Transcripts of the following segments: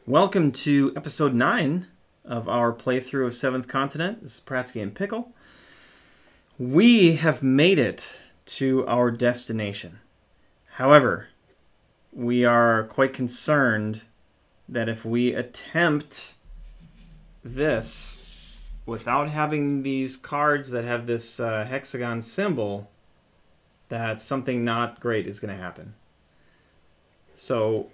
Welcome to episode 9 of our playthrough of 7th Continent. This is Prattski and Pickle. We have made it to our destination. However, we are quite concerned that if we attempt this without having these cards that have this hexagon symbol, that something not great is going to happen. So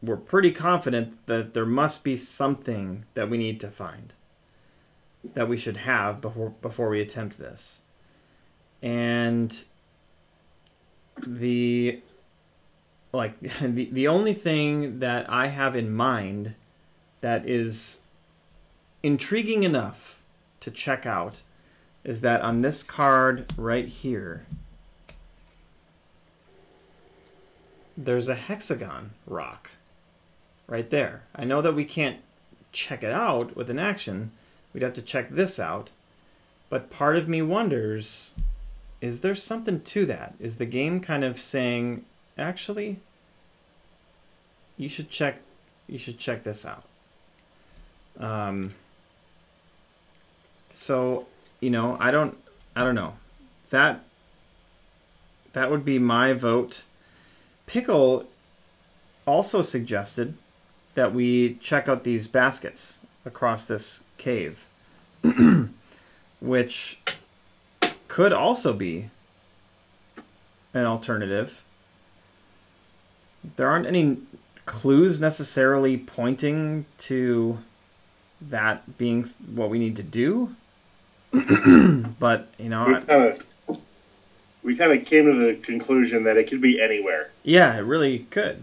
we're pretty confident that there must be something that we need to find, that we should have before we attempt this. And the only thing that I have in mind that is intriguing enough to check out is that on this card right here, there's a hexagon rock right there. I know that we can't check it out with an action. We'd have to check this out. But part of me wonders, is there something to that? Is the game kind of saying, actually, you should check this out? So, you know, I don't know. That would be my vote. Pickle also suggested that we check out these baskets across this cave, which could also be an alternative. There aren't any clues necessarily pointing to that being what we need to do, but you know, we kind of came to the conclusion that it could be anywhere. Yeah, it really could.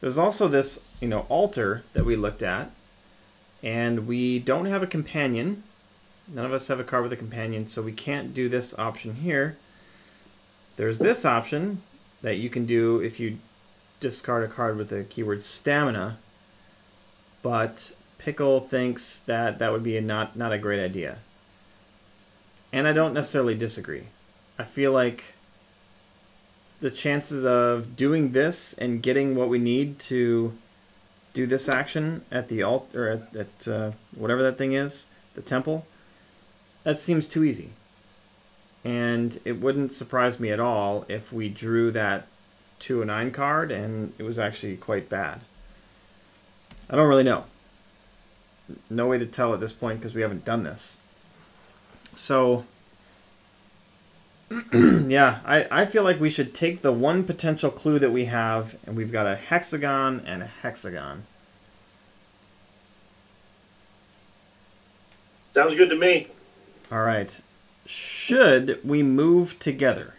There's also this, altar that we looked at, and we don't have a companion. None of us have a card with a companion, so we can't do this option here. There's this option that you can do if you discard a card with the keyword stamina, but Pickle thinks that that would be not a great idea. And I don't necessarily disagree. I feel like the chances of doing this and getting what we need to do this action at the altar, or at whatever that thing is, the temple, that seems too easy. And it wouldn't surprise me at all if we drew that 2/9 card and it was actually quite bad. I don't really know. No way to tell at this point because we haven't done this. So yeah, I feel like we should take the one potential clue that we have, and we've got a hexagon and a hexagon. Sounds good to me. All right. Should we move together?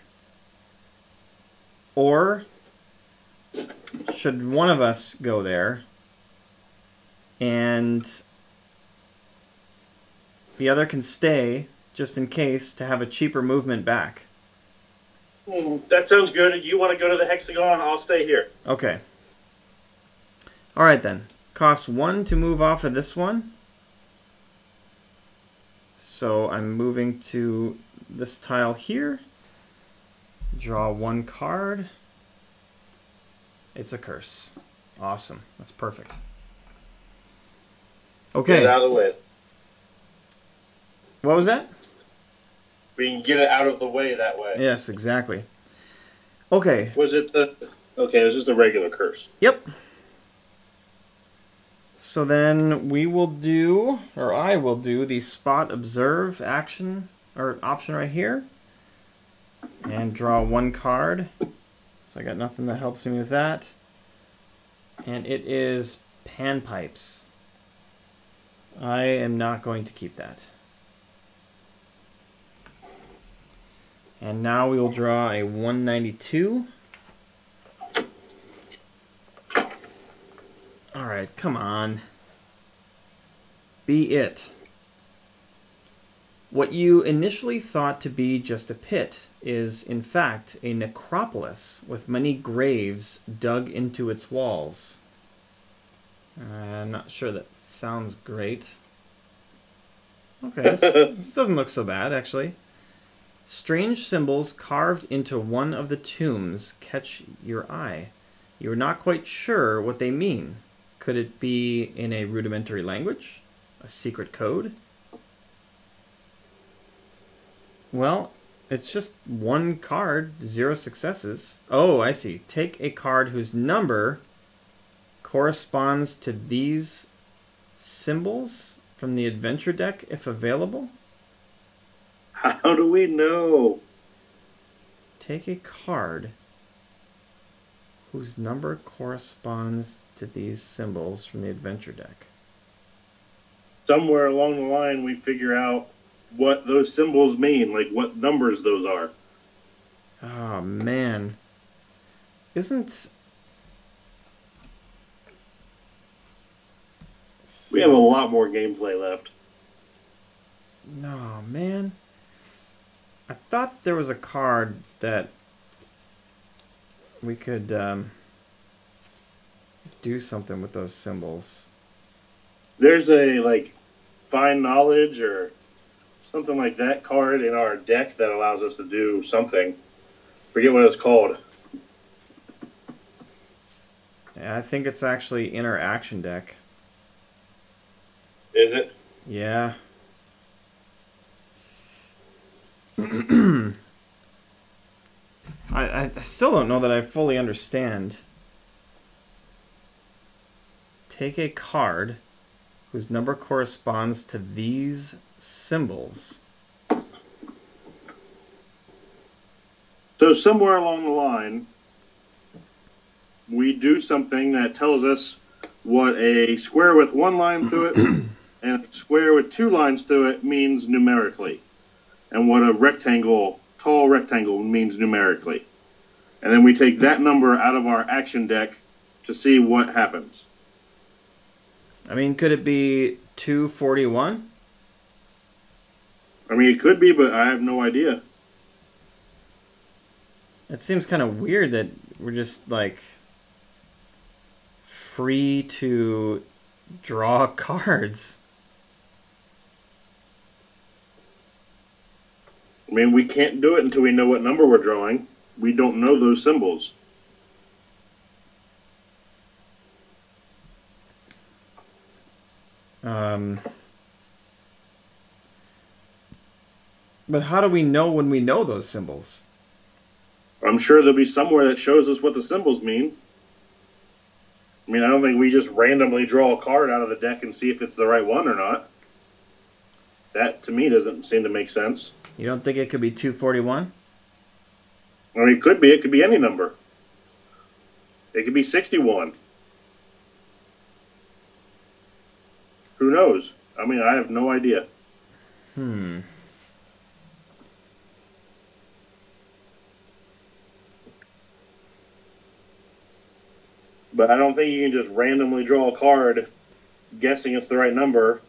Or should one of us go there and the other can stay just in case to have a cheaper movement back? That sounds good. You want to go to the hexagon, I'll stay here. Okay. All right then. Costs 1 to move off of this one. So I'm moving to this tile here. Draw 1 card. It's a curse. Awesome. That's perfect. Okay. Get it out of the way. What was that? We can get it out of the way that way. Yes, exactly. Okay. Was it the... Okay, it was just a regular curse. Yep. So then we will do, or I will do, the spot observe action, or option right here. And draw 1 card. So I got nothing that helps me with that. And it is panpipes. I am not going to keep that. And now we will draw a 192. All right, come on. Be it. What you initially thought to be just a pit is, in fact, a necropolis with many graves dug into its walls. I'm not sure that sounds great. Okay, this doesn't look so bad, actually. Strange symbols carved into one of the tombs catch your eye. You're not quite sure what they mean. Could it be in a rudimentary language? A secret code? Well, it's just one card, 0 successes. Oh, I see. Take a card whose number corresponds to these symbols from the adventure deck if available. How do we know? Take a card whose number corresponds to these symbols from the adventure deck. Somewhere along the line, we figure out what those symbols mean, like what numbers those are. Oh, man. Isn't... We have a lot more gameplay left. No, man. I thought there was a card that we could do something with those symbols. There's a, like, find knowledge or something like that card in our deck that allows us to do something. Forget what it's called. Yeah, I think it's actually in our action deck. Is it? Yeah. I still don't know that I fully understand. Take a card whose number corresponds to these symbols. So somewhere along the line, we do something that tells us what a square with one line through it and a square with 2 lines through it means numerically, and what a rectangle, tall rectangle, means numerically. And then we take that number out of our action deck to see what happens. I mean, could it be 241? I mean, it could be, but I have no idea. It seems kind of weird that we're just, like, free to draw cards. I mean, we can't do it until we know what number we're drawing. We don't know those symbols. But how do we know when we know those symbols? I'm sure there'll be somewhere that shows us what the symbols mean. I mean, I don't think we just randomly draw a card out of the deck and see if it's the right one or not. That, to me, doesn't seem to make sense. You don't think it could be 241? I mean, it could be. It could be any number. It could be 61. Who knows? I mean, I have no idea. But I don't think you can just randomly draw a card guessing it's the right number.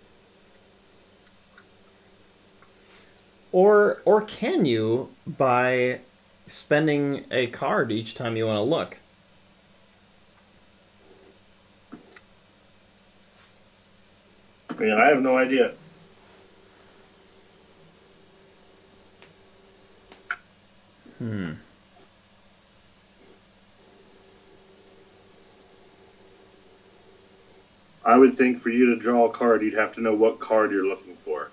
Or can you by spending a card each time you want to look? I mean, I have no idea. I would think for you to draw a card, you'd have to know what card you're looking for.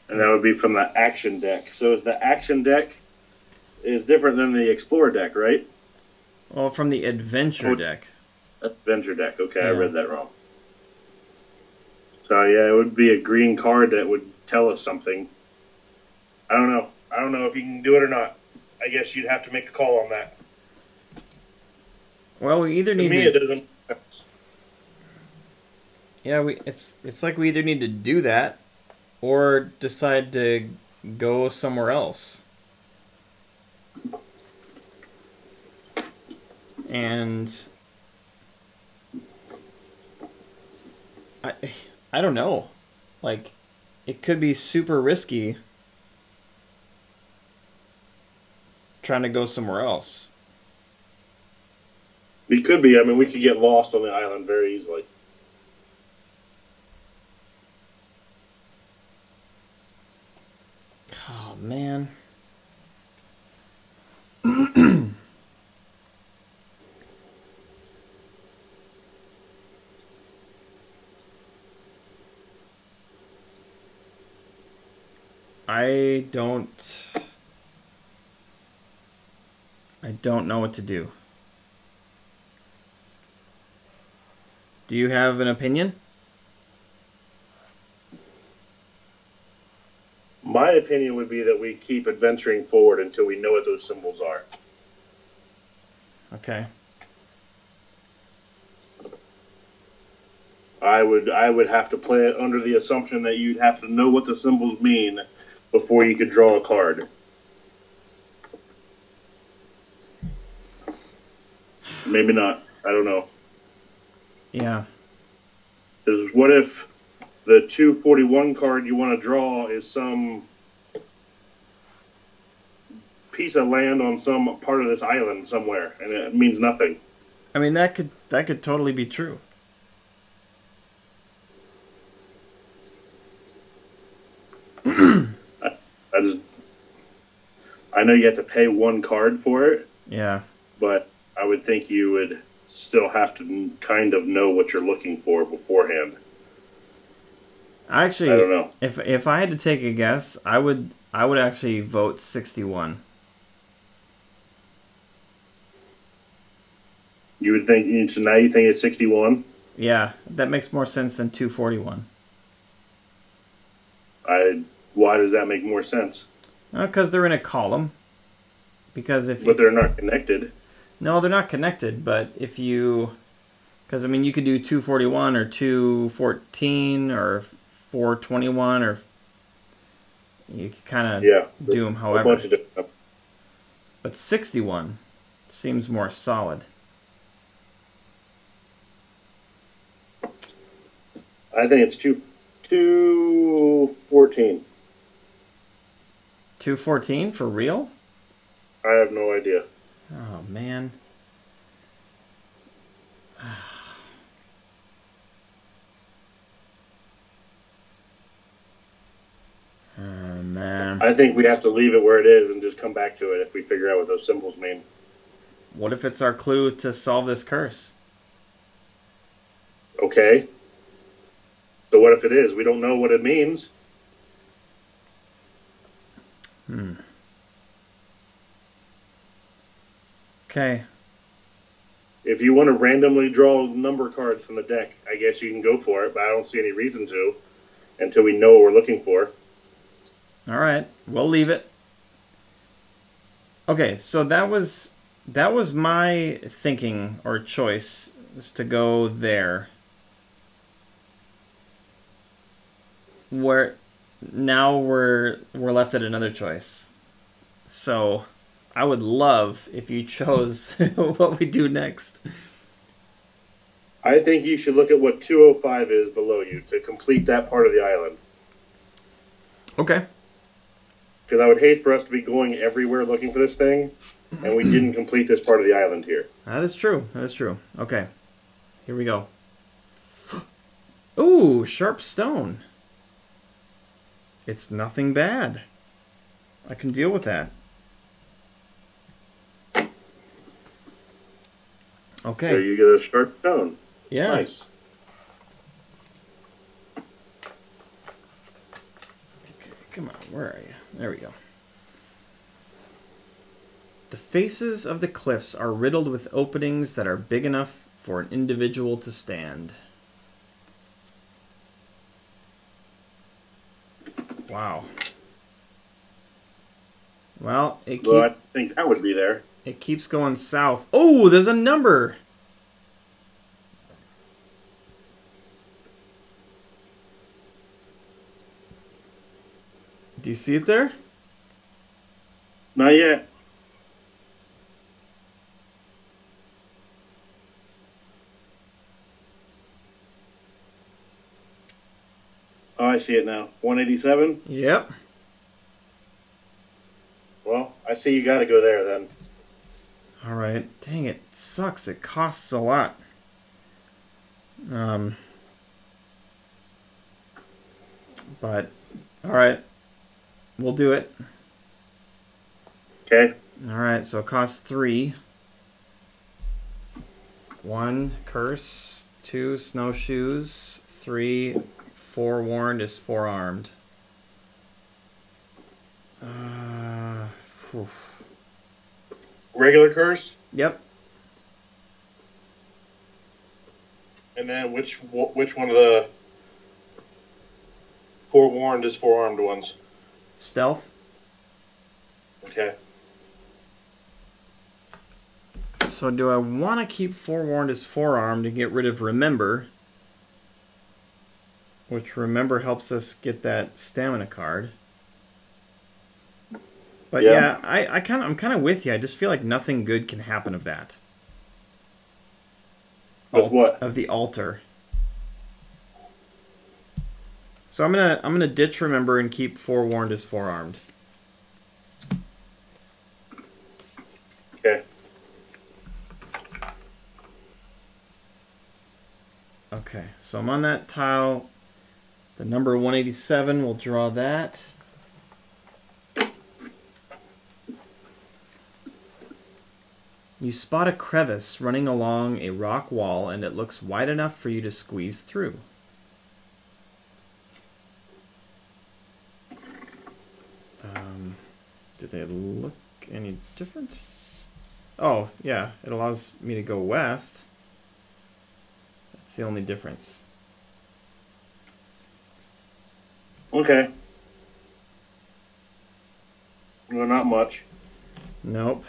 And that would be from the action deck. So is the action deck is different than the Explorer deck, right? Well, from the adventure deck. Adventure deck. Okay, Yeah. I read that wrong. So yeah, it would be a green card that would tell us something. I don't know. I don't know if you can do it or not. I guess you'd have to make a call on that. Well, we either need To me, to... it doesn't. Yeah, it's like we either need to do that or decide to go somewhere else. And I don't know. Like, it could be super risky trying to go somewhere else. It could be. I mean, we could get lost on the island very easily. Oh, man. I don't know what to do. Do you have an opinion? My opinion would be that we keep adventuring forward until we know what those symbols are. Okay. I would have to play it under the assumption that you'd have to know what the symbols mean before you could draw a card. Maybe not. I don't know. Yeah. Because what if the 241 card you want to draw is some piece of land on some part of this island somewhere, and it means nothing? I mean, that could totally be true. I know you have to pay one card for it. Yeah. But I would think you would still have to kind of know what you're looking for beforehand. Actually, I don't know. If I had to take a guess, I would actually vote 61. You would think, so now you think it's 61? Yeah, that makes more sense than 241. Why does that make more sense? Because they're in a column. But they're not connected. No, they're not connected, but if you... Because, I mean, you could do 241 or 214 or 421 or... You could kind of do them however. A bunch of different... But 61 seems more solid. I think it's 214. 214 for real? I have no idea. Oh, man. Oh, man. I think we have to leave it where it is and just come back to it if we figure out what those symbols mean. What if it's our clue to solve this curse? Okay. So what if it is? We don't know what it means. Okay. If you want to randomly draw number cards from the deck, I guess you can go for it, but I don't see any reason to until we know what we're looking for. All right. We'll leave it. Okay, so that was my thinking or choice, is to go there. Now we're left at another choice. So I would love if you chose what we do next. I think you should look at what 205 is below you to complete that part of the island. Okay. Because I would hate for us to be going everywhere looking for this thing, and we didn't complete this part of the island here. That is true. That is true. Okay. Here we go. Ooh, sharp stone. It's nothing bad. I can deal with that. Okay. So you get a sharp stone. Yeah. Nice. Okay, come on. Where are you? There we go. The faces of the cliffs are riddled with openings that are big enough for an individual to stand. Wow. Well, I think that would be there. It keeps going south. Oh, there's a number. Do you see it there? Not yet. Oh, I see it now. 187? Yep. Well, I see you got to go there then. All right. Dang it. Sucks. It costs a lot. But, all right. We'll do it. Okay. All right, so it costs 3. 1, curse. 2, snowshoes. 3, forewarned is forearmed. Whew. Regular curse? Yep. And then which one of the forewarned is forearmed ones? Stealth. Okay. So do I want to keep forewarned as forearmed to get rid of remember? Which remember helps us get that stamina card. But yeah, I'm kind of with you. I just feel like nothing good can happen of that. With what? Of the altar. So I'm gonna ditch remember and keep forewarned as forearmed. Okay. Okay, so I'm on that tile. The number 187, we'll draw that. You spot a crevice running along a rock wall, and it looks wide enough for you to squeeze through. Do they look any different? Oh, yeah, it allows me to go west. That's the only difference. Okay. Well, not much. Nope.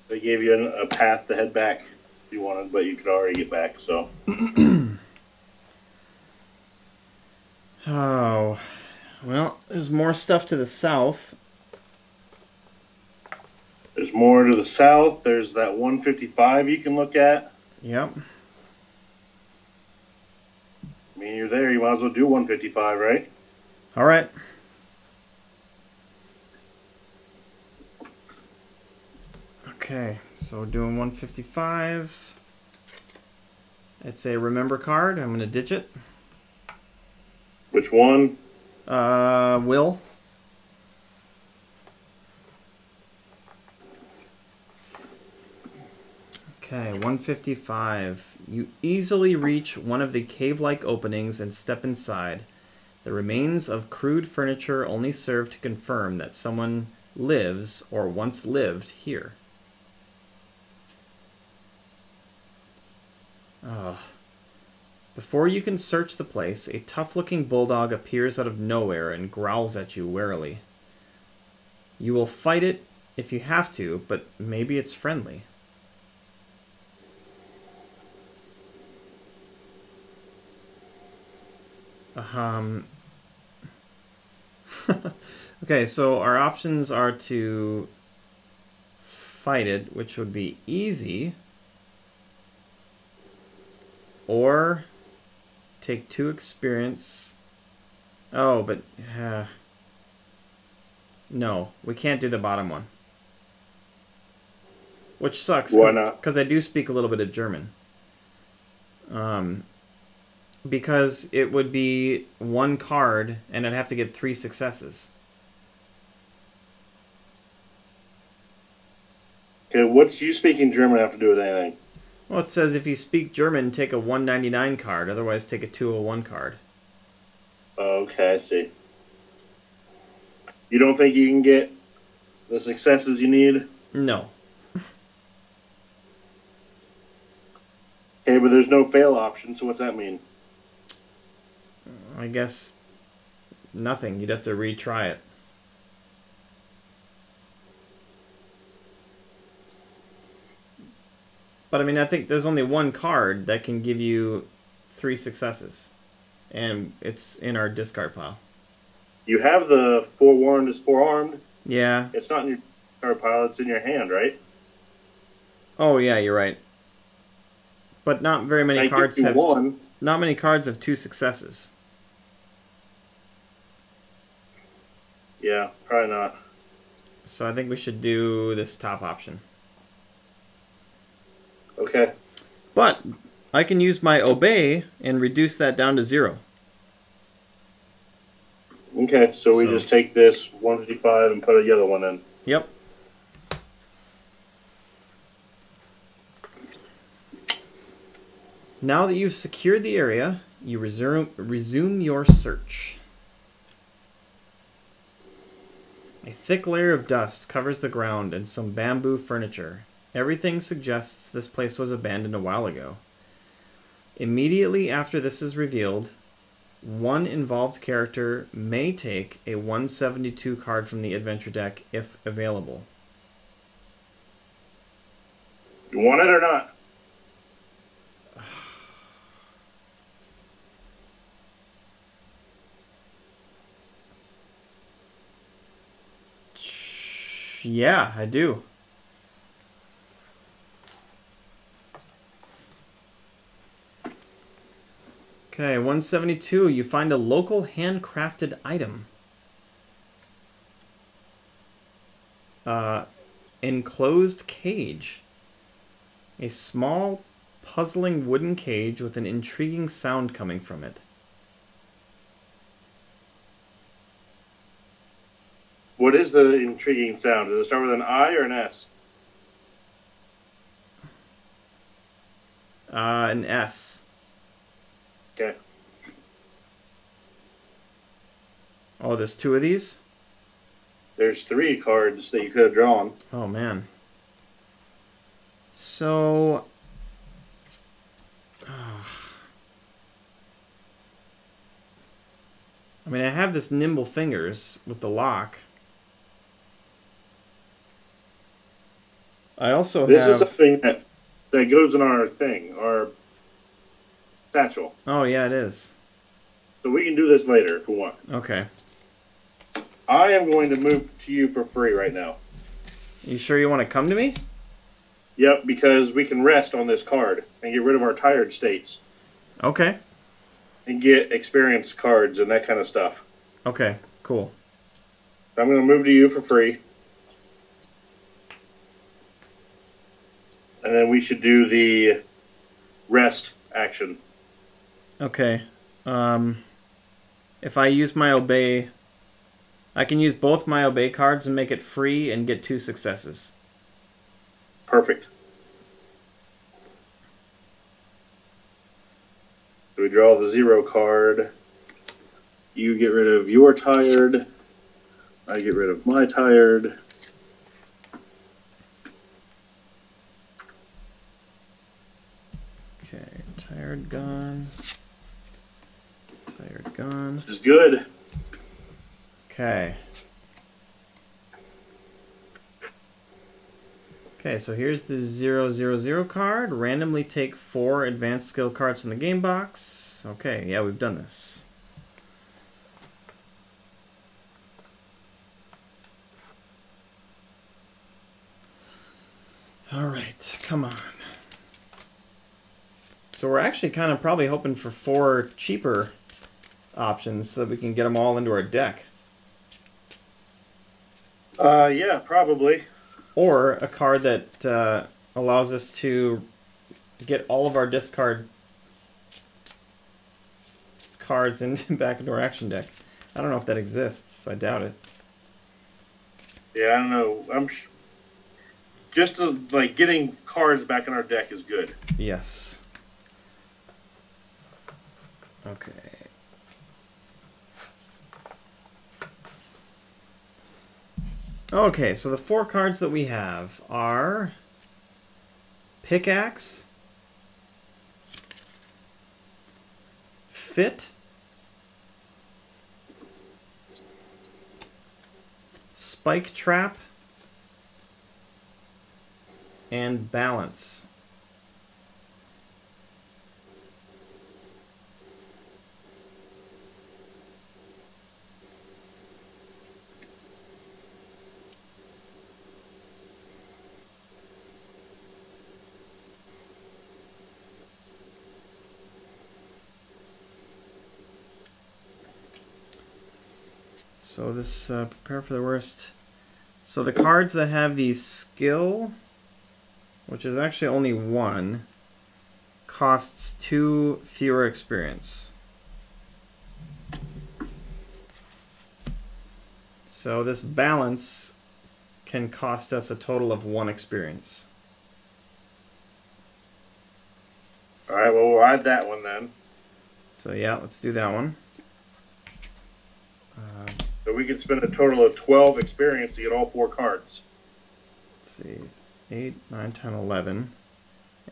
They gave you a path to head back if you wanted, but you could already get back, so. Oh, well, there's more stuff to the south. There's more to the south. There's that 155 you can look at. Yep. I mean, you're there. You might as well do 155, right? All right. Okay, so we're doing 155. It's a remember card. I'm going to ditch it. Which one? Will. Okay, 155. You easily reach one of the cave-like openings and step inside. The remains of crude furniture only serve to confirm that someone lives or once lived here. Before you can search the place, a tough-looking bulldog appears out of nowhere and growls at you warily. You will fight it if you have to, but maybe it's friendly. Okay, so our options are to fight it, which would be easy, or take 2 experience. Oh, but no, we can't do the bottom one, which sucks. Why not? Because I do speak a little bit of German. Because it would be 1 card, and I'd have to get 3 successes. Okay, what's you speaking German have to do with anything? Well, it says if you speak German, take a 199 card. Otherwise, take a 201 card. Okay, I see. You don't think you can get the successes you need? No. Okay, but there's no fail option, so what's that mean? I guess nothing. You'd have to retry it. But I mean, I think there's only 1 card that can give you 3 successes. And it's in our discard pile. You have the forewarned is forearmed. Yeah. It's not in your discard pile, it's in your hand, right? Oh yeah, you're right. But not very many cards have not many cards have 2 successes. Yeah, probably not. So I think we should do this top option. Okay. But I can use my obey and reduce that down to 0. Okay, so we just take this 155 and put a yellow one in. Yep. Now that you've secured the area, you resume your search. A thick layer of dust covers the ground and some bamboo furniture. Everything suggests this place was abandoned a while ago. Immediately after this is revealed, one involved character may take a 172 card from the adventure deck if available. You want it or not? Yeah, I do. Okay, 172. You find a local handcrafted item. Enclosed cage. A small, puzzling wooden cage with an intriguing sound coming from it. What is the intriguing sound? Does it start with an I or an S? An S. Okay. Oh, there's two of these? There's 3 cards that you could have drawn. Oh, man. So... I mean, I have this nimble fingers with the lock. I also This have... is something that goes in our thing, our satchel. Oh, yeah, it is. So we can do this later if we want. Okay. I am going to move to you for free right now. You sure you want to come to me? Yep, because we can rest on this card and get rid of our tired states. Okay. And get experience cards and that kind of stuff. Okay, cool. I'm going to move to you for free. And then we should do the rest action. Okay. If I use my obey... I can use both my obey cards and make it free and get 2 successes. Perfect. So we draw the 0 card. You get rid of your tired. I get rid of my tired. Okay, tired gone. Tired gone. This is good. Okay. Okay, so here's the 000 card. Randomly take 4 advanced skill cards in the game box. Okay, yeah, we've done this. Alright, come on. So we're actually kind of probably hoping for 4 cheaper options so that we can get them all into our deck. Yeah, probably. Or a card that allows us to get all of our discard cards back into our action deck. I don't know if that exists. I doubt it. Yeah, I don't know. Just like getting cards back in our deck is good. Yes. Okay. Okay, so the 4 cards that we have are Pickaxe, Fit, Spike Trap, and Balance. So this, prepare for the worst. So the cards that have the skill, which is actually only 1, costs 2 fewer experience. So this balance can cost us a total of 1 experience. All right, well, we'll add that one then. So yeah, let's do that one. So we can spend a total of 12 experience to get all 4 cards. Let's see, 8, 9, 10, 11.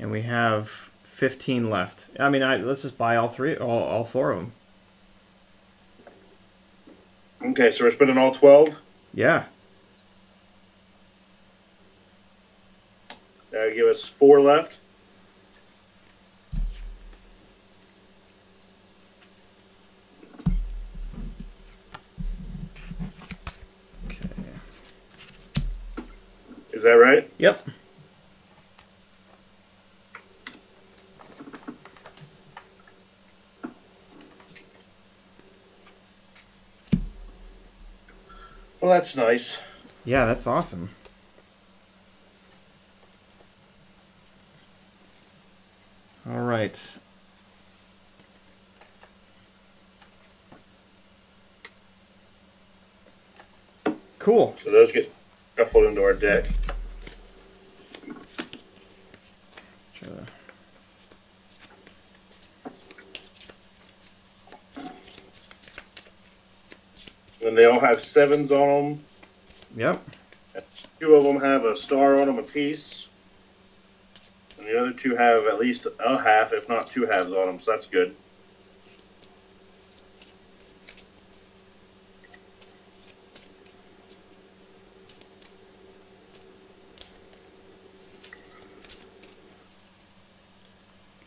And we have 15 left. I mean, let's just buy all 4 of them. Okay, so we're spending all 12? Yeah. That'll give us 4 left. Okay. Is that right? Yep. Well, that's nice. Yeah, that's awesome. All right. Cool. So those get shuffled into our deck. Try to... And they all have 7s on them. Yep. 2 of them have a star on them apiece. And the other 2 have at least a half, if not 2 halves on them, so that's good.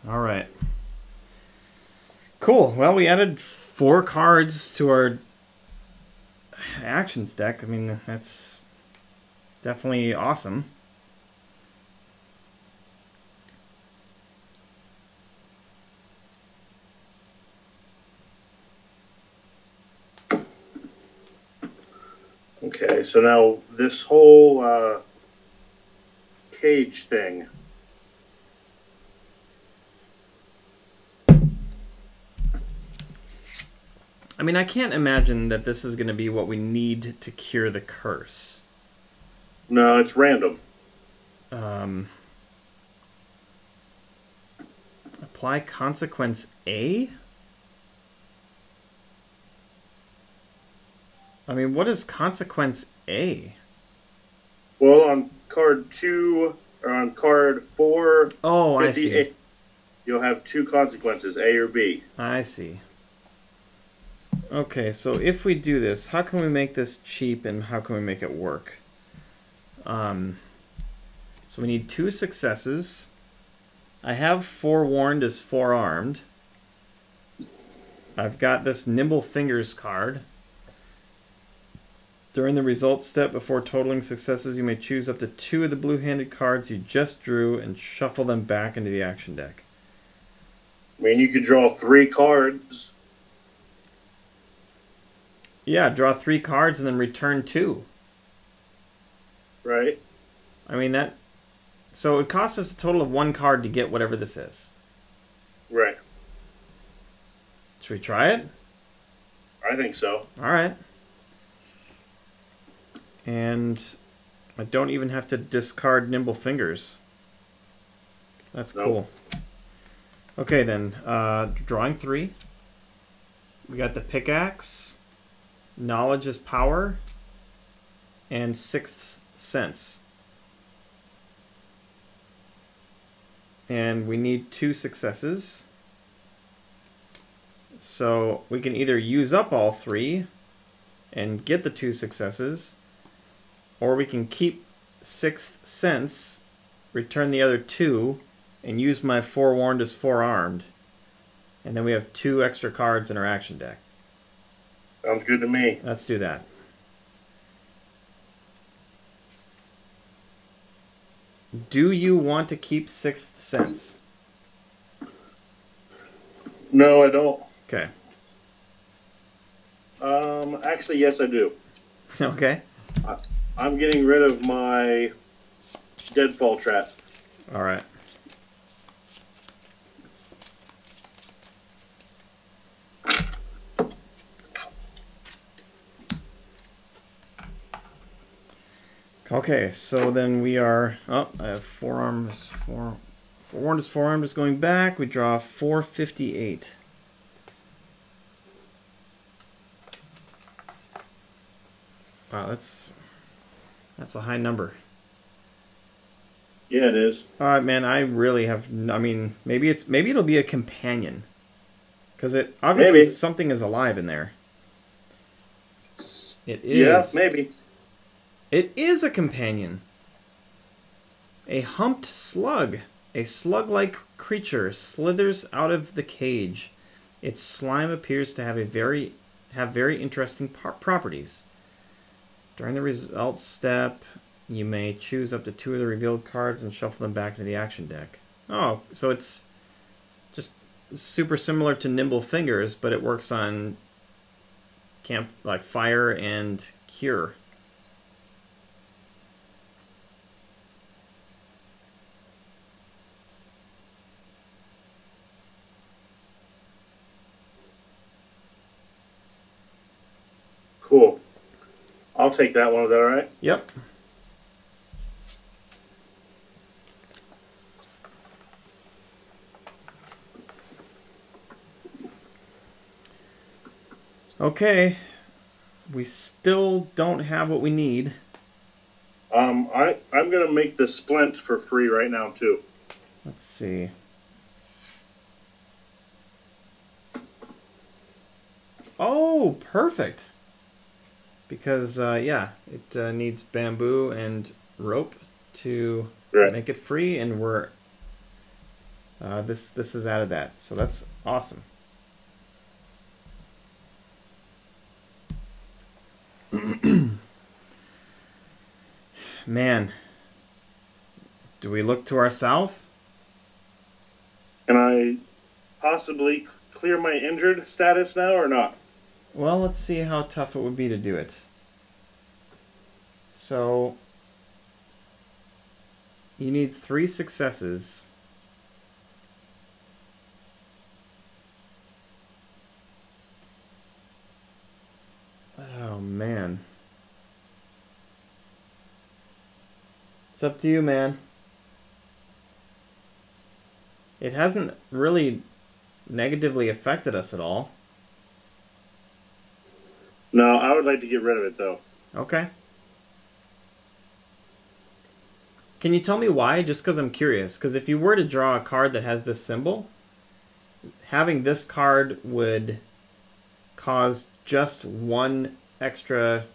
All right. Cool. Well, we added 4 cards to our actions deck. I mean, that's definitely awesome. Okay, so now this whole cage thing. I mean, I can't imagine that this is going to be what we need to cure the curse. No, it's random. Apply consequence A? I mean, what is consequence A? Well, on card 2, or on card 4, Oh, I see. You'll have 2 consequences, A or B. I see. Okay, so if we do this, how can we make this cheap and how can we make it work? So we need 2 successes. I have forewarned as forearmed. I've got this nimble fingers card. During the results step before totaling successes, you may choose up to 2 of the blue-handed cards you just drew and shuffle them back into the action deck. I mean, you could draw 3 cards. Yeah, draw 3 cards and then return 2. Right? I mean, that... So it costs us a total of 1 card to get whatever this is. Right. Should we try it? I think so. Alright. And I don't even have to discard Nimble Fingers. That's cool. Okay then, drawing 3. We got the pickaxe, knowledge is power, and sixth sense. And we need 2 successes. So we can either use up all 3 and get the 2 successes, or we can keep sixth sense, return the other 2, and use my forewarned as forearmed. And then we have 2 extra cards in our action deck. Sounds good to me. Let's do that. Do you want to keep sixth sense? No, I don't. Okay. Actually, yes, I do. Okay. I'm getting rid of my deadfall trap. All right. Okay, so then we are... Oh, I have forewarned is forearm is going back. We draw 458. Wow, that's a high number. Yeah, it is. All right, man. I really have. I mean, maybe it'll be a companion, because it obviously something is alive in there. It is. Yeah, maybe. It is a companion. A humped slug. A slug-like creature slithers out of the cage. Its slime appears to have very interesting properties. During the results step, you may choose up to 2 of the revealed cards and shuffle them back into the action deck. Oh, so it's just super similar to Nimble Fingers, but it works on like fire and cure. Cool. I'll take that one. Is that all right? Yep. Okay. We still don't have what we need. I'm gonna make the splint for free right now too. Let's see. Oh, perfect. Because yeah, it needs bamboo and rope to make it free, and we're this has added that, so that's awesome. Man, do we look to our south? Can I possibly clear my injured status now or not? Well, let's see how tough it would be to do it. So, you need 3 successes. Oh, man. It's up to you, man. It hasn't really negatively affected us at all. No, I would like to get rid of it, though. Okay. Can you tell me why? Just because I'm curious. Because if you were to draw a card that has this symbol, having this card would cause just 1 extra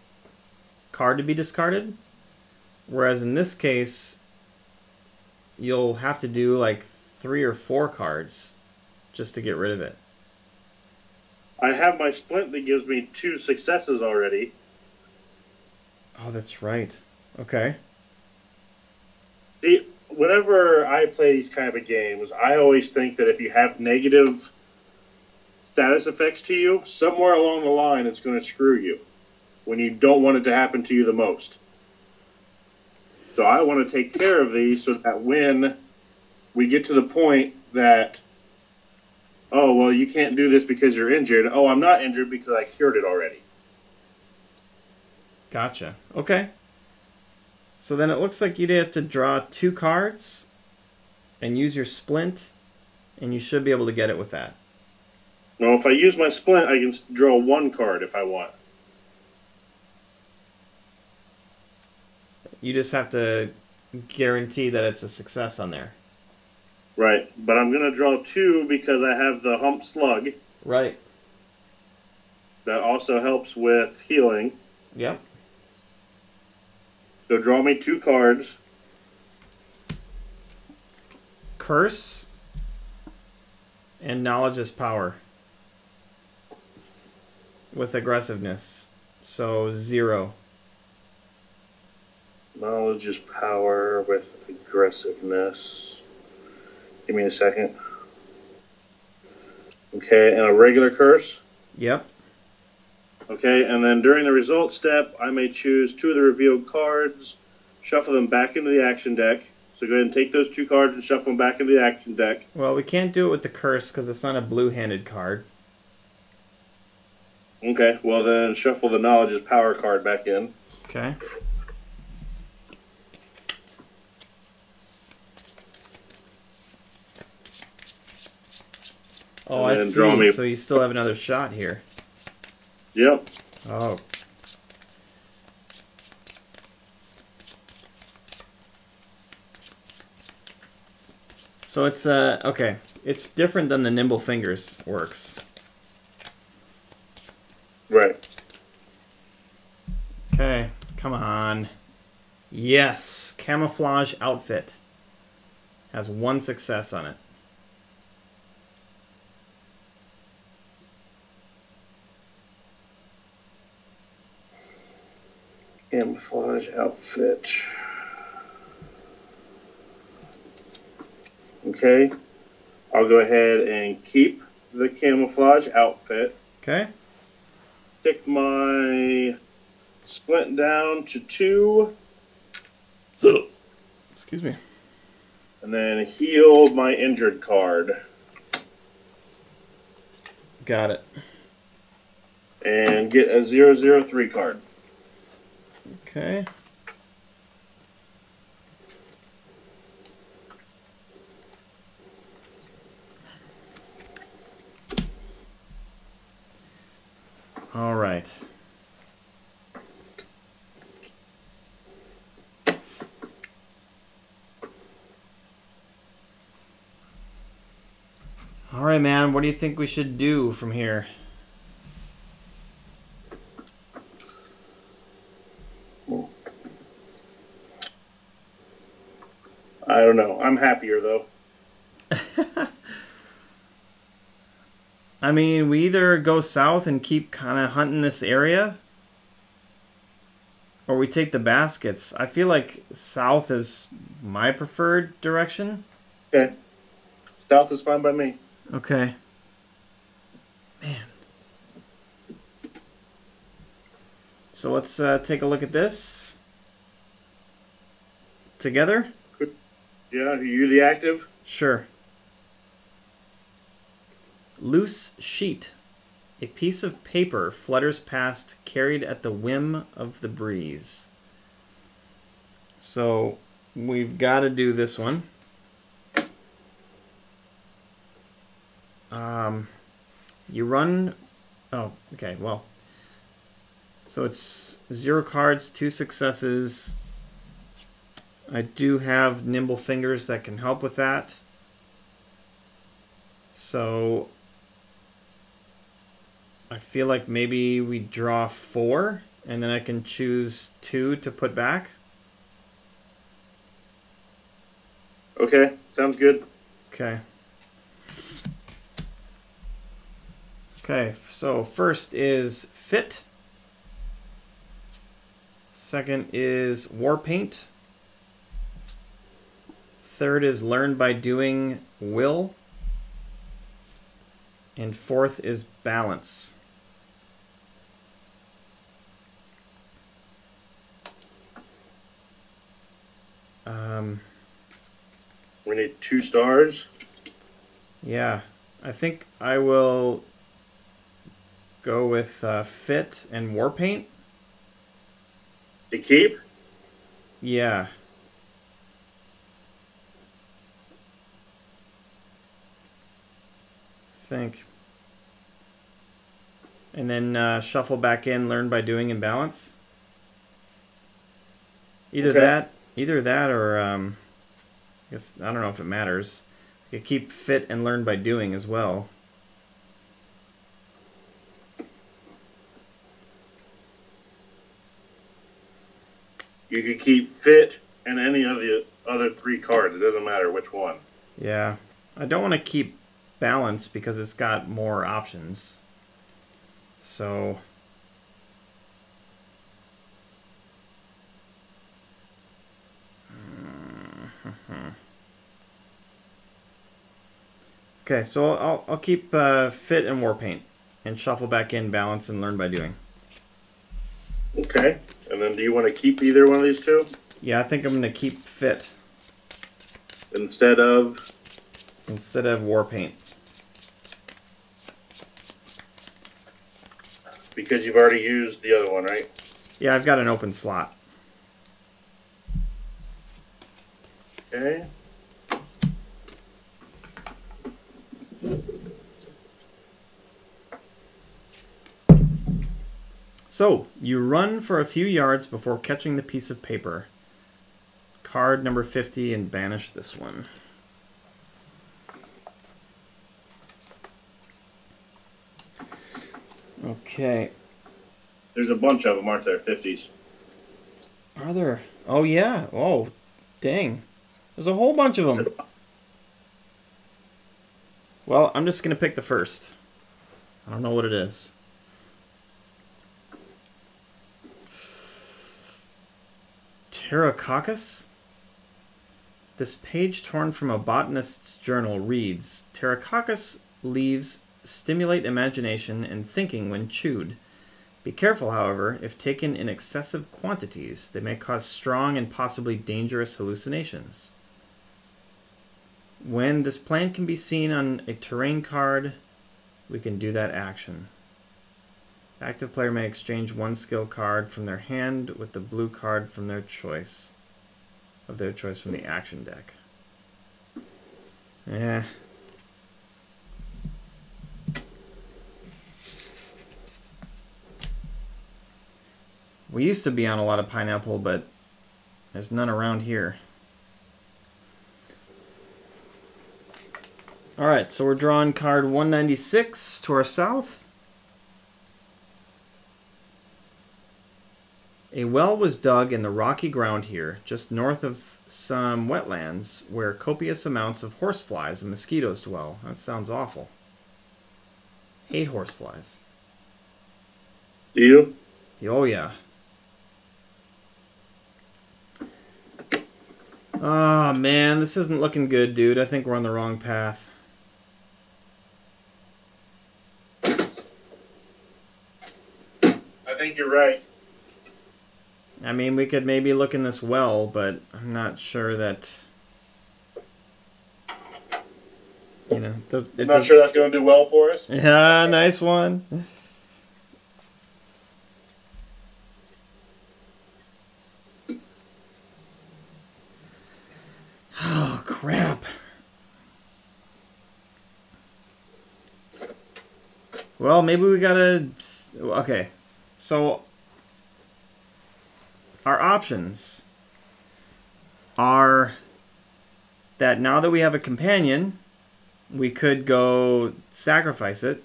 card to be discarded. Whereas in this case, you'll have to do like 3 or 4 cards just to get rid of it. I have my splint that gives me 2 successes already. Oh, that's right. Okay. See, whenever I play these kind of games, I always think that if you have negative status effects to you, somewhere along the line it's going to screw you when you don't want it to happen to you the most. So I want to take care of these so that when we get to the point that, oh, well, you can't do this because you're injured. Oh, I'm not injured because I cured it already. Gotcha. Okay. So then it looks like you'd have to draw 2 cards and use your splint, and you should be able to get it with that. No, if I use my splint, I can draw 1 card if I want. You just have to guarantee that it's a success on there. Right, but I'm going to draw 2 because I have the hump slug. Right. That also helps with healing. Yep. So draw me 2 cards. Curse and knowledge is power with aggressiveness. So 0. Knowledge is power with aggressiveness. Give me a second. Okay, and a regular curse? Yep. Okay, and then during the result step, I may choose 2 of the revealed cards, shuffle them back into the action deck. So go ahead and take those 2 cards and shuffle them back into the action deck. Well, we can't do it with the curse because it's not a blue-handed card. Okay, well then shuffle the knowledge's power card back in. Okay. Oh, and I then draw me. see. So you still have another shot here. Yep. Oh. So it's okay. It's different than the nimble fingers works. Right. Okay, come on. Yes, camouflage outfit has 1 success on it. Camouflage outfit. Okay. I'll go ahead and keep the camouflage outfit. Okay. Take my splint down to 2. Excuse me. And then heal my injured card. Got it. And get a 003 card. Okay. All right. All right, man. What do you think we should do from here? I don't know. I'm happier, though. I mean, we either go south and keep kind of hunting this area, or we take the baskets. I feel like south is my preferred direction. Okay. South is fine by me. Okay. Man. So let's take a look at this together. Yeah, are you the active? Sure. Loose sheet. A piece of paper flutters past, carried at the whim of the breeze. So we've got to do this one. You run... Oh, okay, well. So it's 0 cards, 2 successes. I do have nimble fingers that can help with that. So I feel like maybe we draw 4 and then I can choose 2 to put back. Okay, sounds good. Okay. Okay, so first is Fit. Second is War Paint. Third is Learn by Doing, Will. And fourth is Balance. We need 2 stars. Yeah, I think I will go with Fit and War Paint. To keep? Yeah. I think. And then shuffle back in, Learn by Doing, and Balance. Either that, or I guess I don't know if it matters. I could keep Fit and Learn by Doing as well. You could keep Fit and any of the other 3 cards. It doesn't matter which one. Yeah. I don't want to keep Balance because it's got more options. So... Okay, so I'll keep Fit and War Paint and shuffle back in Balance and Learn by Doing. Okay. And then do you want to keep either one of these 2? Yeah, I think I'm going to keep Fit Instead of War Paint. because you've already used the other one, right? Yeah, I've got an open slot. Okay. So, you run for a few yards before catching the piece of paper. Card number 50 and banish this one. Okay. There's a bunch of them, aren't there? 50s. Are there? Oh, yeah. Oh, dang. There's a whole bunch of them. Well, I'm just going to pick the first. I don't know what it is. Pterococcus? This page torn from a botanist's journal reads, Pterococcus leaves stimulate imagination and thinking when chewed. Be careful, however, if taken in excessive quantities, they may cause strong and possibly dangerous hallucinations. When this plant can be seen on a terrain card, we can do that action. Active player may exchange one skill card from their hand with the blue card from their choice. Of their choice from the action deck. Yeah. We used to be on a lot of pineapple, but there's none around here. Alright, so we're drawing card 196 to our south. A well was dug in the rocky ground here, just north of some wetlands, where copious amounts of horseflies and mosquitoes dwell. That sounds awful. Hate horseflies. Do you? Oh, yeah. Oh, man, this isn't looking good, dude. I think we're on the wrong path. I think you're right. I mean, we could maybe look in this well, but I'm not sure that... You know, I'm not sure that's going to do well for us. Yeah, nice one. Oh, crap. Well, maybe we gotta... Okay, so... Our options are that now that we have a companion, we could go sacrifice it.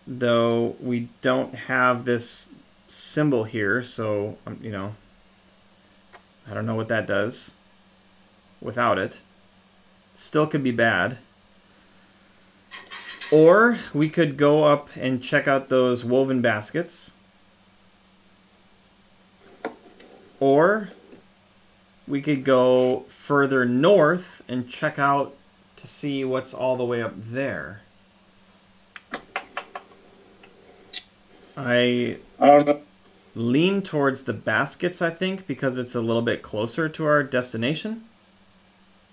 Though we don't have this symbol here, so, you know, I don't know what that does without it. Still could be bad. Or we could go up and check out those woven baskets. Or we could go further north and check out to see what's all the way up there. I don't know. Lean towards the baskets, I think, because it's a little bit closer to our destination.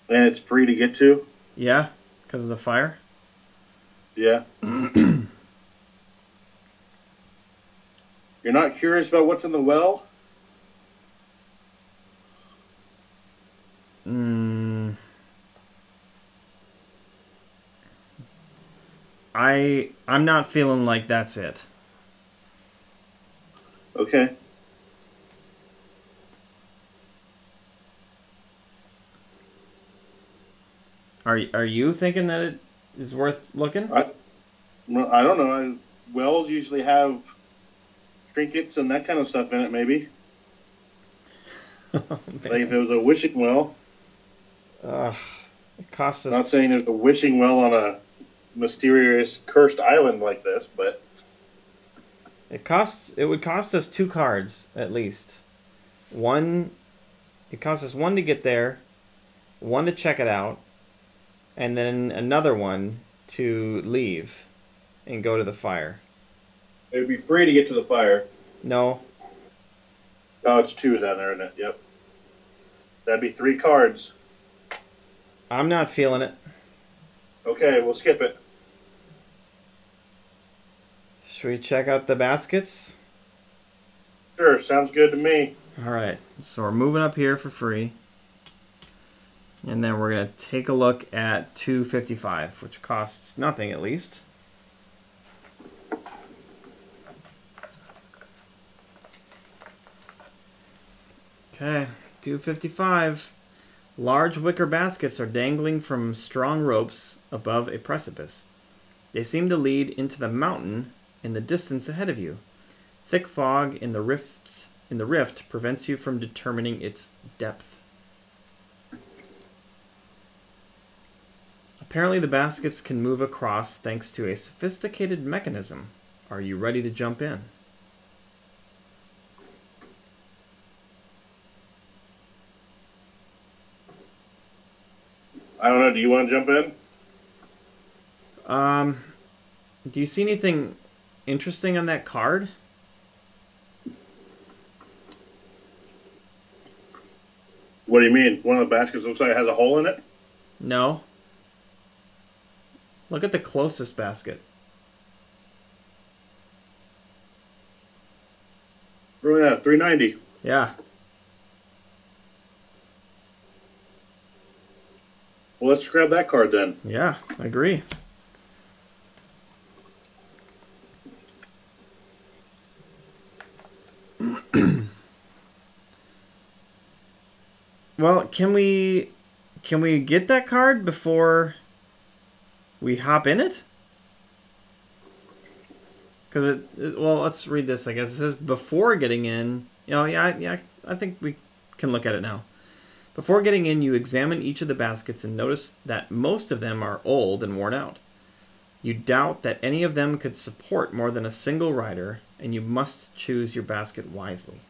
And it's free to get to? Yeah, because of the fire. Yeah. You're not curious about what's in the well? I'm not feeling like that's it. Okay. Are you thinking that it is worth looking? I don't know. Wells usually have trinkets and that kind of stuff in it, maybe. Oh, like if it was a wishing well. It costs us... I'm not saying there's a wishing well on a mysterious cursed island like this, but it would cost us 2 cards at least. It costs us 1 to get there, 1 to check it out, and then another 1 to leave and go to the fire. it would be free to get to the fire. No. Oh, it's 2 down there, isn't it? Yep. That'd be 3 cards. I'm not feeling it. Okay, we'll skip it. Should we check out the baskets? Sure, sounds good to me. Alright, so we're moving up here for free. And then we're going to take a look at 255, which costs nothing at least. Okay, 255. Large wicker baskets are dangling from strong ropes above a precipice. They seem to lead into the mountain in the distance ahead of you. Thick fog in the rift prevents you from determining its depth. Apparently the baskets can move across thanks to a sophisticated mechanism. Are you ready to jump in? I don't know. Do you want to jump in? Do you see anything interesting on that card? What do you mean? One of the baskets looks like it has a hole in it? No. Look at the closest basket. Oh yeah, 390. Yeah. Well, let's grab that card then. Yeah, I agree. Well, can we get that card before we hop in it? Because well, let's read this. I guess it says before getting in. Yeah. I think we can look at it now. Before getting in, you examine each of the baskets and notice that most of them are old and worn out. You doubt that any of them could support more than a single rider, and you must choose your basket wisely.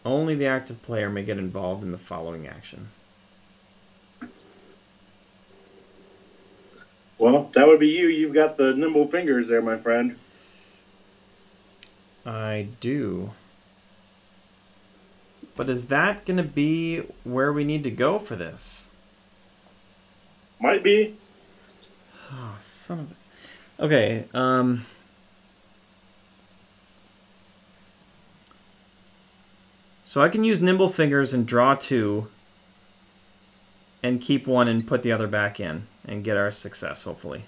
Only the active player may get involved in the following action. Well, that would be you. You've got the nimble fingers there, my friend. I do. But is that going to be where we need to go for this? Might be. Oh, son of a... Okay, so I can use nimble fingers and draw two and keep one and put the other back in and get our success, hopefully.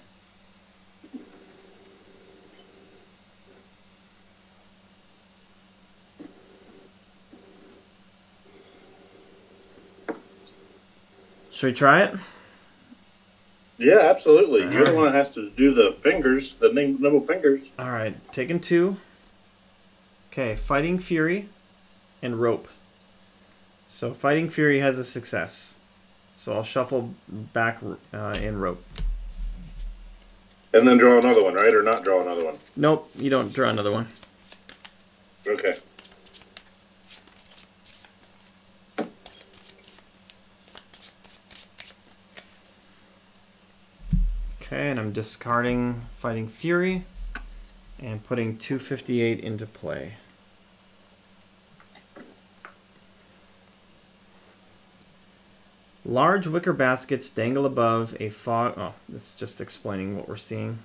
Should we try it? Yeah, absolutely. You're the one that has to do the fingers, the nimble fingers. All right, taking two. Okay, Fighting Fury and Rope. So Fighting Fury has a success. So I'll shuffle back in Rope. And then draw another one, right? Or not draw another one? Nope, you don't draw another one. Okay. Okay, and I'm discarding Fighting Fury and putting 258 into play. Large wicker baskets dangle above a fog... Oh, it's just explaining what we're seeing.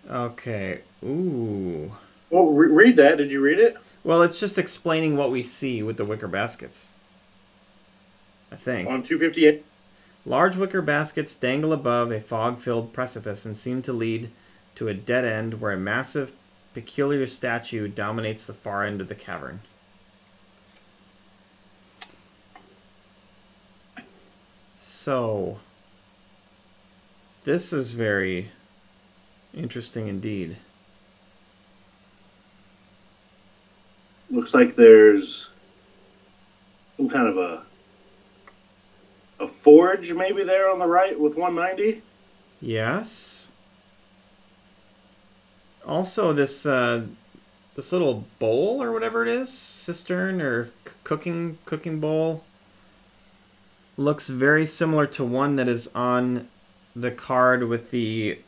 Okay. Ooh. Well, read that. Did you read it? Well, it's just explaining what we see with the wicker baskets. I think. On 258. Large wicker baskets dangle above a fog-filled precipice and seem to lead to a dead end where a massive, peculiar statue dominates the far end of the cavern. So, this is very interesting indeed. Looks like there's some kind of a forge maybe there on the right with 190. Yes. Also, this this little bowl or whatever it is, cistern or cooking bowl, looks very similar to one that is on the card with the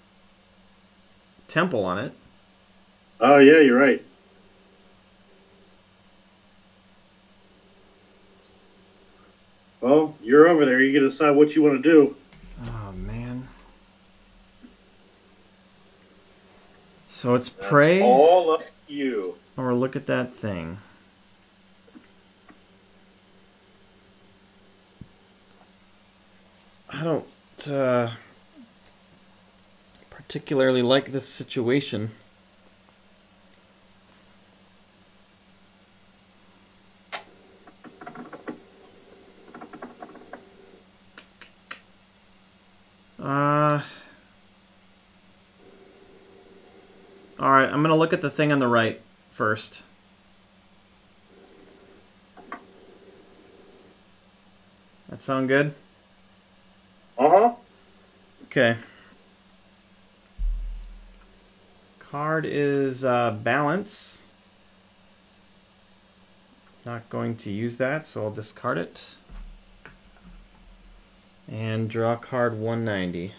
temple on it. Oh yeah, you're right. Well, you're over there. You can decide what you want to do. Oh, man. So it's pray. That's all up to you. Or look at that thing. I don't particularly like this situation. Alright, I'm going to look at the thing on the right first. That sound good? Uh-huh. Okay. Card is Balance. Not going to use that, so I'll discard it. And draw card 190.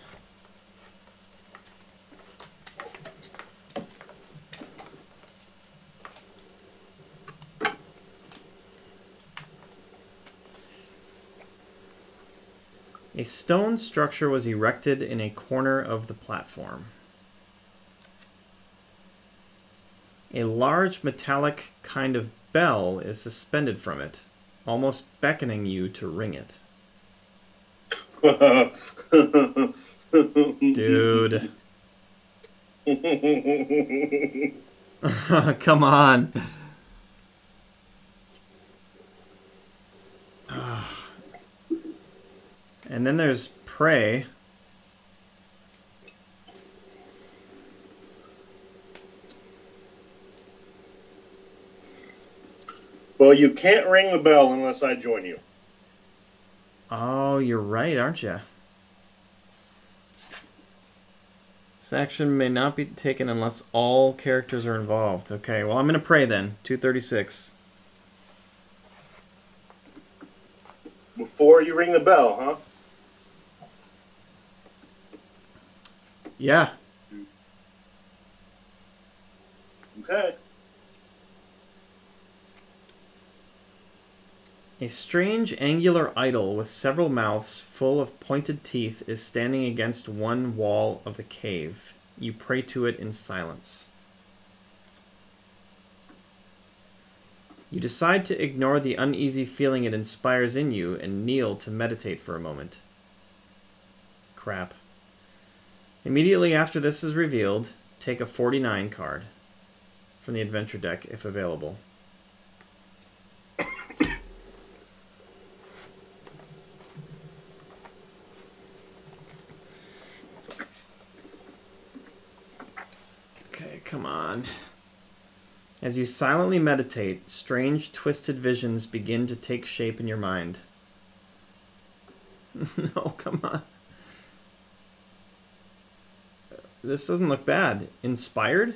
A stone structure was erected in a corner of the platform. A large metallic kind of bell is suspended from it, almost beckoning you to ring it. Dude. Come on. And then there's Pray. Well, you can't ring the bell unless I join you. Oh, you're right, aren't you? This action may not be taken unless all characters are involved. Okay, well, I'm going to pray then. 236. Before you ring the bell, huh? Yeah. Okay. A strange angular idol with several mouths full of pointed teeth is standing against one wall of the cave. You pray to it in silence. You decide to ignore the uneasy feeling it inspires in you and kneel to meditate for a moment. Crap. Immediately after this is revealed, take a 49 card from the adventure deck if available. Okay, come on. As you silently meditate, strange, twisted visions begin to take shape in your mind. No, come on. This doesn't look bad. Inspired?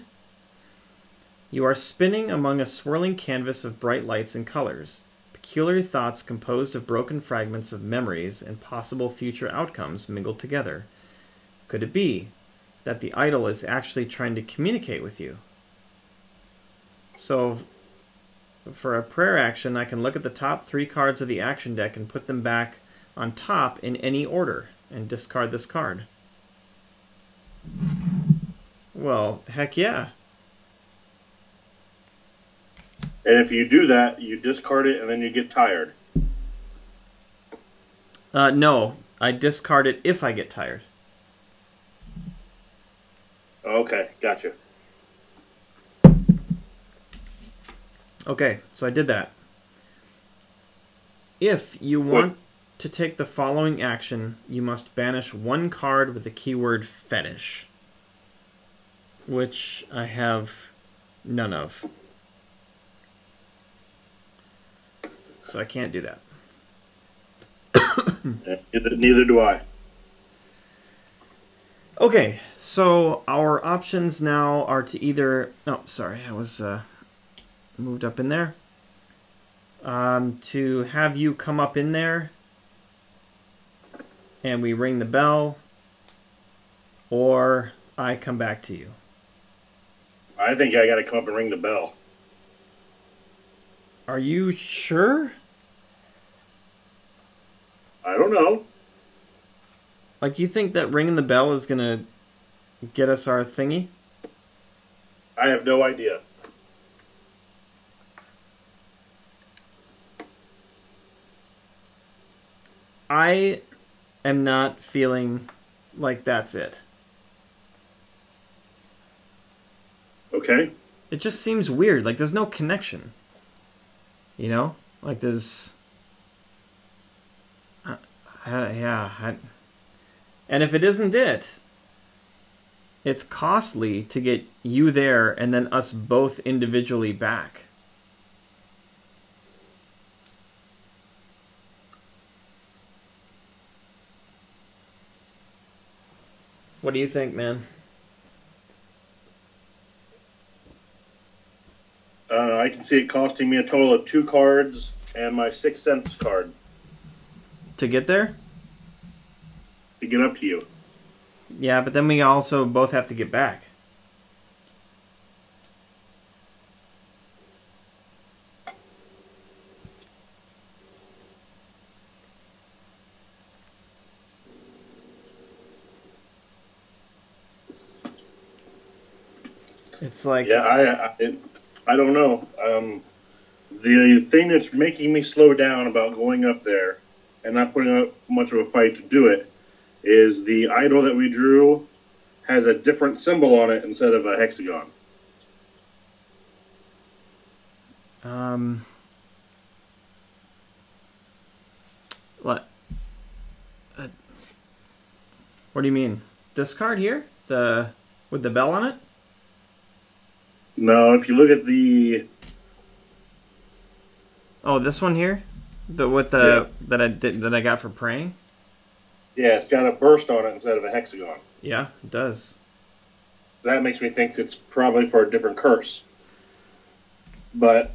You are spinning among a swirling canvas of bright lights and colors. Peculiar thoughts composed of broken fragments of memories and possible future outcomes mingled together. Could it be that the idol is actually trying to communicate with you? So, for a prayer action, I can look at the top 3 cards of the action deck and put them back on top in any order and discard this card. Well, heck yeah. And if you do that, you discard it and then you get tired. No, I discard it if I get tired. Okay, gotcha. Okay, so I did that. If you want to take the following action, you must banish 1 card with the keyword fetish, which I have none of. So I can't do that. Neither do I. Okay, so our options now are to either... Oh, sorry, I was moved up in there. To have you come up in there and we ring the bell, or I come back to you. I think I got to come up and ring the bell. Are you sure? I don't know. Like, you think that ringing the bell is going to get us our thingy? I have no idea. I am not feeling like that's it. Okay. It just seems weird. Like, there's no connection. You know? Like, there's... And if it isn't it, it's costly to get you there and then us both individually back. What do you think, man? I can see it costing me a total of 2 cards and my 6 cents card To get there? to get up to you. Yeah, but then we also both have to get back. It's like... Yeah, I don't know. The thing that's making me slow down about going up there and not putting up much of a fight to do it is the idol that we drew has a different symbol on it instead of a hexagon. What? What do you mean? This card here? With the bell on it? No, if you look at the... Oh, this one here? That I got for praying? Yeah, it's got a burst on it instead of a hexagon. Yeah, it does. That makes me think it's probably for a different curse. But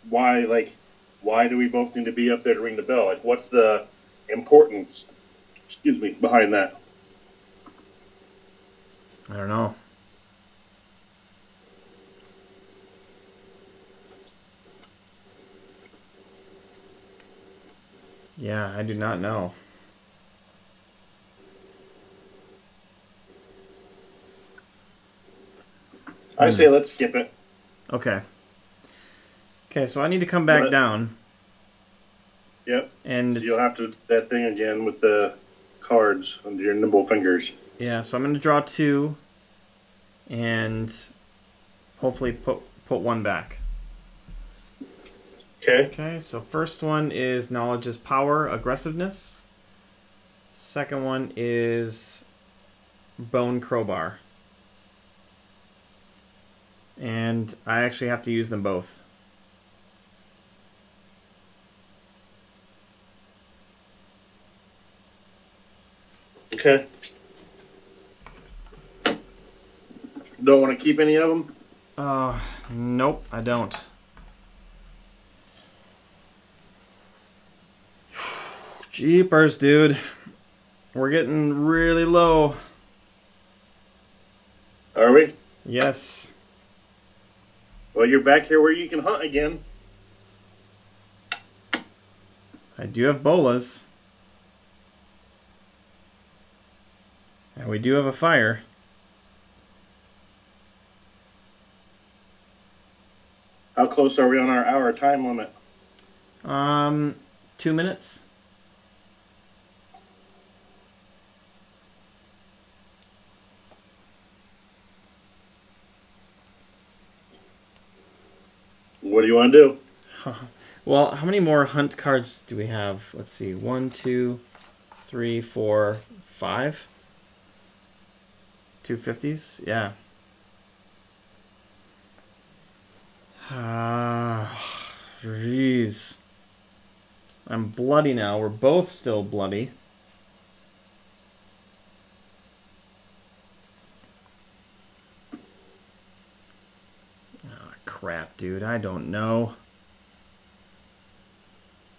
why do we both need to be up there to ring the bell? Like, what's the importance, behind that? I don't know. Yeah, I do not know. I say let's skip it. Okay. Okay, so I need to come back down. Yep. And so you'll have to do that thing again with the cards under your nimble fingers. Yeah, so I'm going to draw 2 and hopefully put 1 back. Okay. Okay, so first one is knowledge is power, aggressiveness. Second one is bone crowbar. And I actually have to use them both. Okay. Don't want to keep any of them? Nope, I don't. Jeepers, dude. We're getting really low. Are we? Yes. Well, you're back here where you can hunt again. I do have bolas. And we do have a fire. How close are we on our hour time limit? 2 minutes. What do you want to do? Well, how many more hunt cards do we have? Let's see. 1, 2, 3, 4, 5. 250s? Yeah. Jeez. I'm bloody now. We're both still bloody. Crap, dude. I don't know.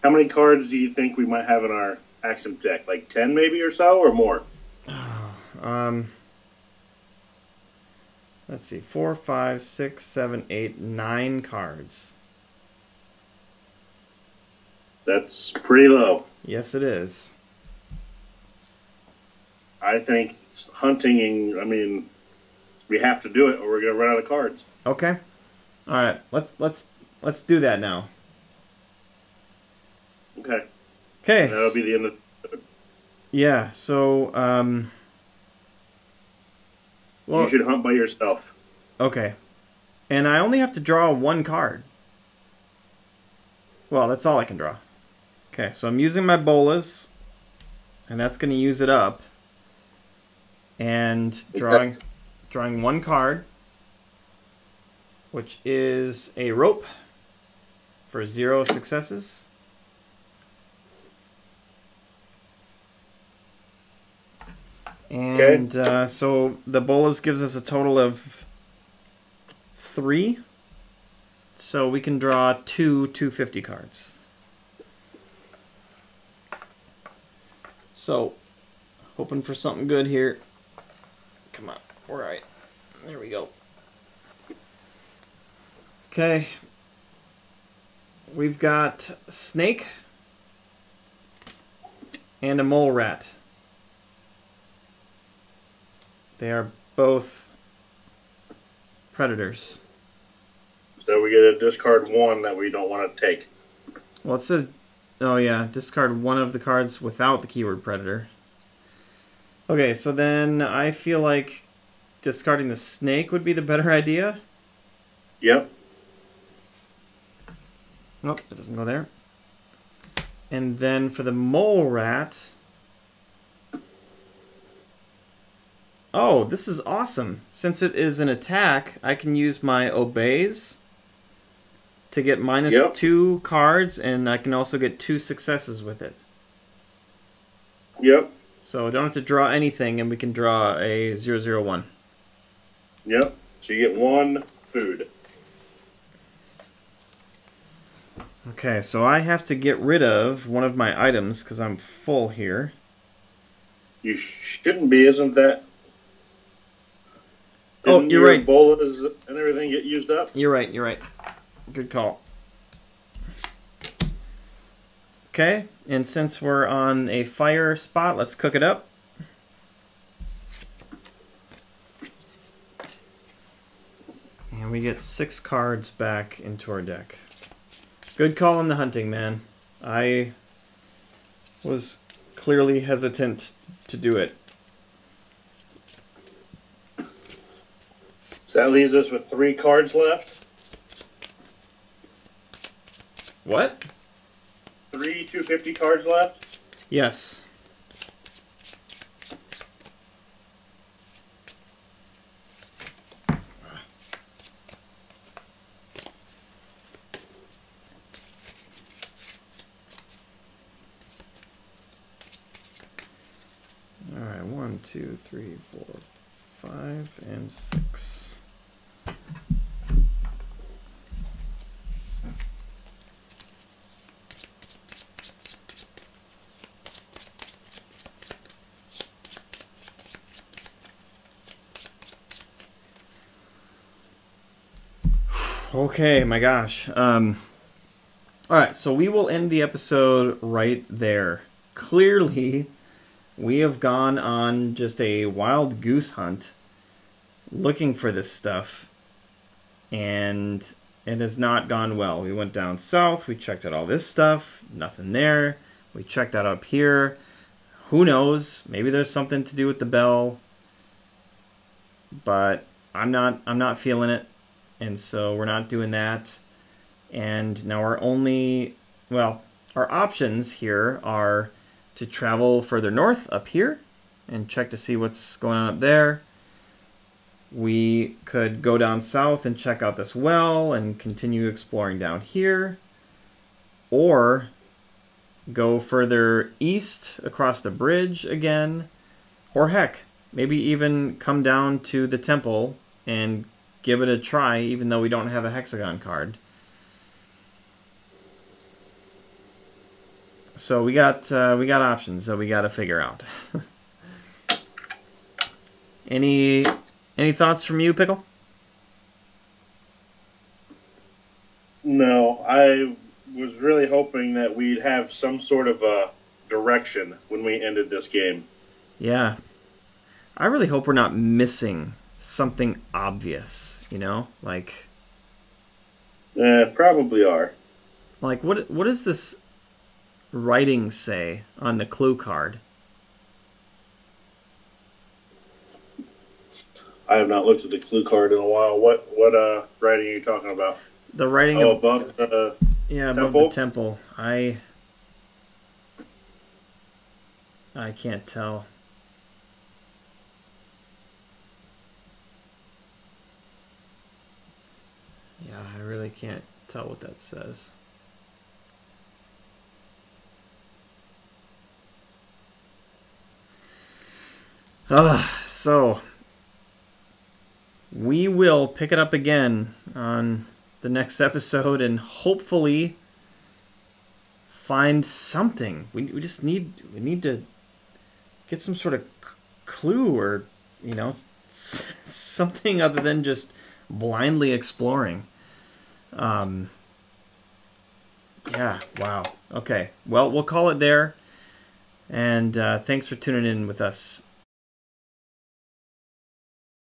How many cards do you think we might have in our action deck? Like 10 maybe or so, or more? Let's see. 4, 5, 6, 7, 8, 9 cards. That's pretty low. Yes, it is. I think hunting, we have to do it or we're going to run out of cards. Okay. All right. Let's do that now. Okay. Okay. That'll be the end of it. Yeah, so well, you should hunt by yourself. Okay. And I only have to draw 1 card. Well, that's all I can draw. Okay, so I'm using my bolas. and that's going to use it up. And drawing one card, which is a rope for 0 successes. And so the Bolas gives us a total of 3. So we can draw 2 250 cards. So, hoping for something good here. Come on, all right. There we go. Okay. We've got snake and a mole rat. They are both predators. So we get to discard 1 that we don't want to take. Well, it says, oh yeah, discard 1 of the cards without the keyword predator. Okay, so then I feel like discarding the snake would be the better idea. Yep. Nope, it doesn't go there. And then for the mole rat... Oh, this is awesome. Since it is an attack, I can use my obeys to get -2 cards, and I can also get 2 successes with it. Yep. So I don't have to draw anything, and we can draw a 0/0/1. Yep. So you get 1 food. Okay, so I have to get rid of one of my items because I'm full here. You shouldn't be, isn't that? Oh, you're right. Bolas and everything get used up? You're right, you're right. Good call. Okay, and since we're on a fire spot, let's cook it up. And we get 6 cards back into our deck. Good call on the hunting, man. I was clearly hesitant to do it. So that leaves us with 3 cards left. What? 3 250 cards left. Yes. All right, 1, 2, 3, 4, 5, and 6. Okay, my gosh. All right, so we will end the episode right there. Clearly, we have gone on just a wild goose hunt looking for this stuff, and it has not gone well. We went down south, we checked out all this stuff, nothing there. We checked out up here. Who knows? Maybe there's something to do with the bell, but I'm not feeling it. And so we're not doing that. And now our options here are to travel further north up here and check to see what's going on up there. We could go down south and check out this well and continue exploring down here. Or go further east across the bridge again. Or heck, maybe even come down to the temple and give it a try, even though we don't have a hexagon card. So we got options that we got to figure out. Any thoughts from you, Pickle? No, I was really hoping that we'd have some sort of a direction when we ended this game. Yeah. I really hope we're not missing something obvious, you know? Like... probably are. Like, what does this writing say on the clue card? I have not looked at the clue card in a while. What writing are you talking about? The writing above the above temple? the temple. I can't tell. Yeah, I really can't tell what that says. So we will pick it up again on the next episode and hopefully find something. We just need to get some sort of clue, or something other than just blindly exploring. Yeah, wow. Okay, well, we'll call it there. And thanks for tuning in with us